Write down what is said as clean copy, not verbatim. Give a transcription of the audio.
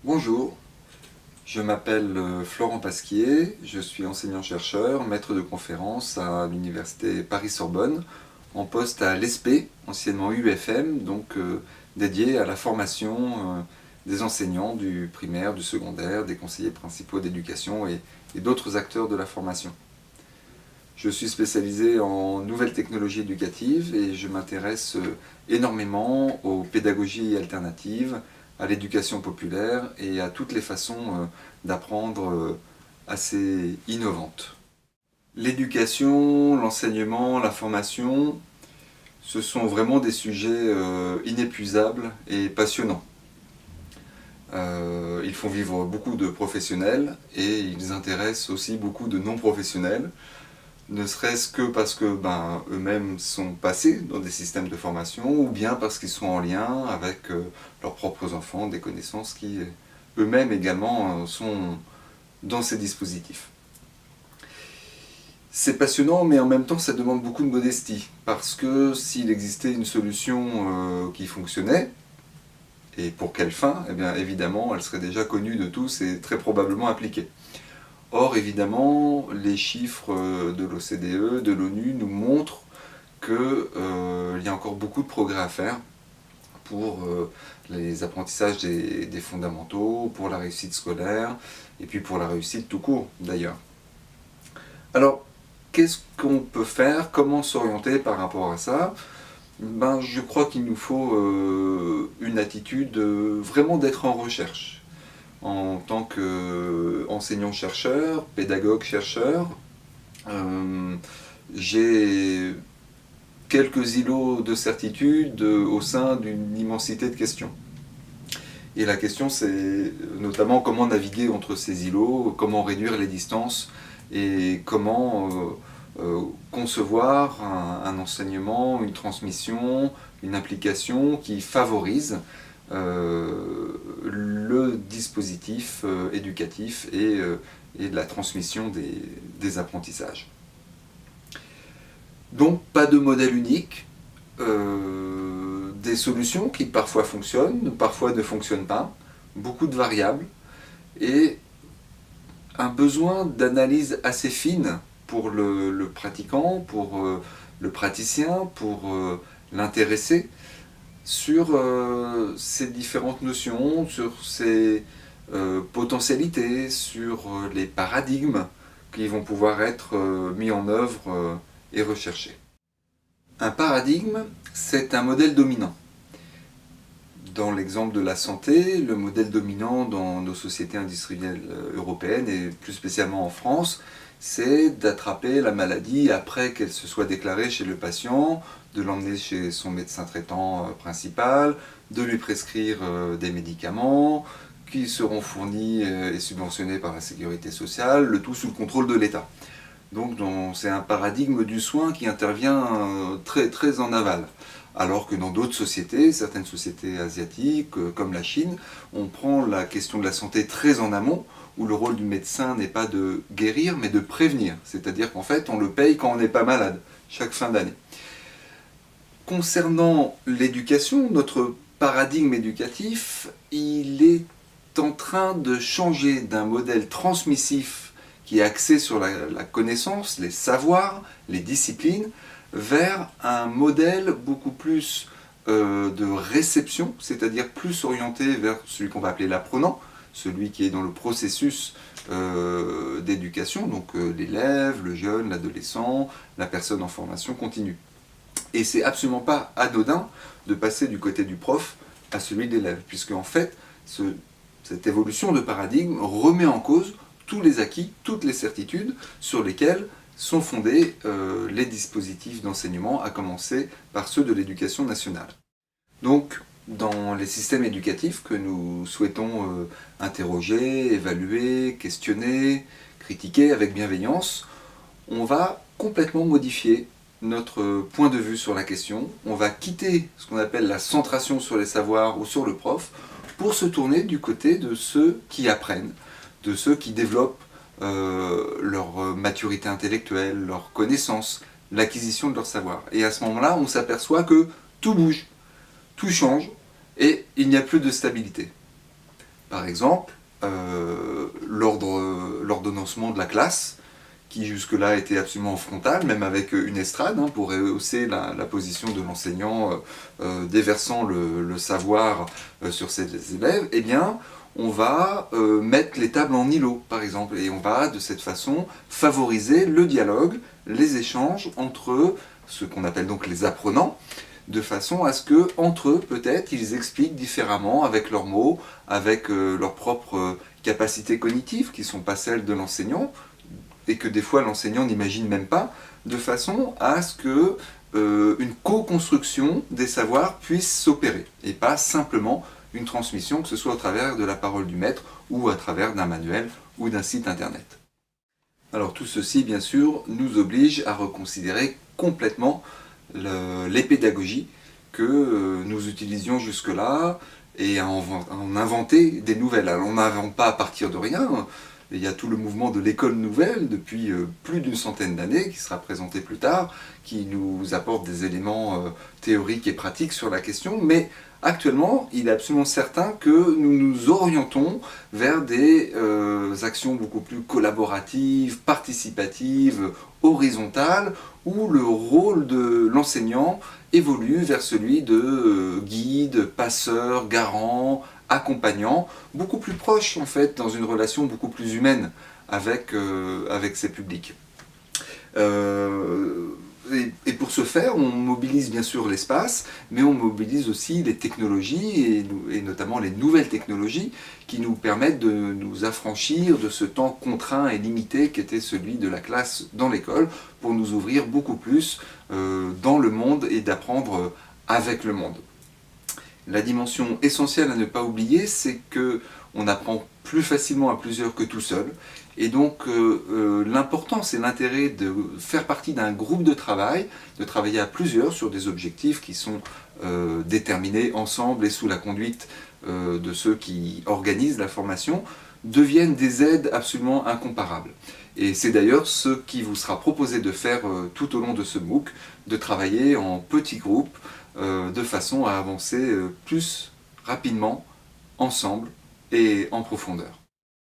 Bonjour, je m'appelle Florent Pasquier, je suis enseignant-chercheur, maître de conférence à l'université Paris-Sorbonne, en poste à l'ESP, anciennement UFM, donc dédié à la formation des enseignants du primaire, du secondaire, des conseillers principaux d'éducation et d'autres acteurs de la formation. Je suis spécialisé en nouvelles technologies éducatives et je m'intéresse énormément aux pédagogies alternatives, à l'éducation populaire et à toutes les façons d'apprendre assez innovantes. L'éducation, l'enseignement, la formation, ce sont vraiment des sujets inépuisables et passionnants. Ils font vivre beaucoup de professionnels et ils intéressent aussi beaucoup de non-professionnels, ne serait-ce que parce que eux-mêmes sont passés dans des systèmes de formation ou bien parce qu'ils sont en lien avec leurs propres enfants, des connaissances qui eux-mêmes également sont dans ces dispositifs. C'est passionnant, mais en même temps ça demande beaucoup de modestie, parce que s'il existait une solution qui fonctionnait, et pour quelle fin, eh bien évidemment elle serait déjà connue de tous et très probablement appliquée. Or, évidemment, les chiffres de l'OCDE, de l'ONU nous montrent qu'il y a encore beaucoup de progrès à faire pour les apprentissages des fondamentaux, pour la réussite scolaire, et puis pour la réussite tout court d'ailleurs. Alors, qu'est-ce qu'on peut faire? Comment s'orienter par rapport à ça? Je crois qu'il nous faut une attitude vraiment d'être en recherche. En tant qu'enseignant-chercheur, pédagogue-chercheur, j'ai quelques îlots de certitude au sein d'une immensité de questions. Et la question, c'est notamment comment naviguer entre ces îlots, comment réduire les distances et comment concevoir un enseignement, une transmission, une application qui favorise le dispositif éducatif et de la transmission des apprentissages. Donc pas de modèle unique, des solutions qui parfois fonctionnent, parfois ne fonctionnent pas, beaucoup de variables et un besoin d'analyse assez fine pour le pratiquant, pour le praticien, pour l'intéressé, sur ces différentes notions, sur ces potentialités, sur les paradigmes qui vont pouvoir être mis en œuvre et recherchés. Un paradigme, c'est un modèle dominant. Dans l'exemple de la santé, le modèle dominant dans nos sociétés industrielles européennes et plus spécialement en France, c'est d'attraper la maladie après qu'elle se soit déclarée chez le patient, de l'emmener chez son médecin traitant principal, de lui prescrire des médicaments qui seront fournis et subventionnés par la sécurité sociale, le tout sous le contrôle de l'État. Donc c'est un paradigme du soin qui intervient très en aval. Alors que dans d'autres sociétés, certaines sociétés asiatiques, comme la Chine, on prend la question de la santé très en amont, où le rôle du médecin n'est pas de guérir, mais de prévenir. C'est-à-dire qu'en fait, on le paye quand on n'est pas malade, chaque fin d'année. Concernant l'éducation, notre paradigme éducatif, il est en train de changer d'un modèle transmissif qui est axé sur la connaissance, les savoirs, les disciplines, vers un modèle beaucoup plus de réception, c'est-à-dire plus orienté vers celui qu'on va appeler l'apprenant, celui qui est dans le processus d'éducation, donc l'élève, le jeune, l'adolescent, la personne en formation continue. Et c'est absolument pas anodin de passer du côté du prof à celui de l'élève, puisque en fait, cette évolution de paradigme remet en cause tous les acquis, toutes les certitudes sur lesquelles sont fondés les dispositifs d'enseignement, à commencer par ceux de l'éducation nationale. Donc, dans les systèmes éducatifs que nous souhaitons interroger, évaluer, questionner, critiquer avec bienveillance, on va complètement modifier notre point de vue sur la question. On va quitter ce qu'on appelle la centration sur les savoirs ou sur le prof pour se tourner du côté de ceux qui apprennent, de ceux qui développent leur maturité intellectuelle, leur connaissance, l'acquisition de leur savoir. Et à ce moment-là, on s'aperçoit que tout bouge, tout change, et il n'y a plus de stabilité. Par exemple, l'ordonnancement de la classe, qui jusque-là était absolument frontal, même avec une estrade, hein, pour rehausser la position de l'enseignant, déversant le savoir sur ses élèves, eh bien, on va mettre les tables en îlot, par exemple, et on va de cette façon favoriser le dialogue, les échanges entre ce qu'on appelle donc les apprenants, de façon à ce que, entre eux, peut-être, ils expliquent différemment, avec leurs mots, avec leurs propres capacités cognitives, qui ne sont pas celles de l'enseignant, et que des fois l'enseignant n'imagine même pas, de façon à ce que une co-construction des savoirs puisse s'opérer, et pas simplement une transmission, que ce soit au travers de la parole du maître, ou à travers d'un manuel, ou d'un site internet. Alors tout ceci, bien sûr, nous oblige à reconsidérer complètement les pédagogies que nous utilisions jusque-là, et à en inventer des nouvelles. Alors on n'invente pas à partir de rien. Il y a tout le mouvement de l'école nouvelle depuis plus d'une centaine d'années, qui sera présenté plus tard, qui nous apporte des éléments théoriques et pratiques sur la question, mais actuellement, il est absolument certain que nous nous orientons vers des actions beaucoup plus collaboratives, participatives, horizontales, où le rôle de l'enseignant évolue vers celui de guide, passeur, garant, accompagnant, beaucoup plus proche en fait, dans une relation beaucoup plus humaine avec, avec ses publics. Et pour ce faire, on mobilise bien sûr l'espace, mais on mobilise aussi les technologies, et notamment les nouvelles technologies, qui nous permettent de nous affranchir de ce temps contraint et limité qu'était celui de la classe dans l'école, pour nous ouvrir beaucoup plus dans le monde et d'apprendre avec le monde. La dimension essentielle à ne pas oublier, c'est qu'on apprend plus facilement à plusieurs que tout seul. Et donc l'importance et l'intérêt de faire partie d'un groupe de travail, de travailler à plusieurs sur des objectifs qui sont déterminés ensemble et sous la conduite de ceux qui organisent la formation, deviennent des aides absolument incomparables. Et c'est d'ailleurs ce qui vous sera proposé de faire tout au long de ce MOOC, de travailler en petits groupes, de façon à avancer plus rapidement, ensemble et en profondeur.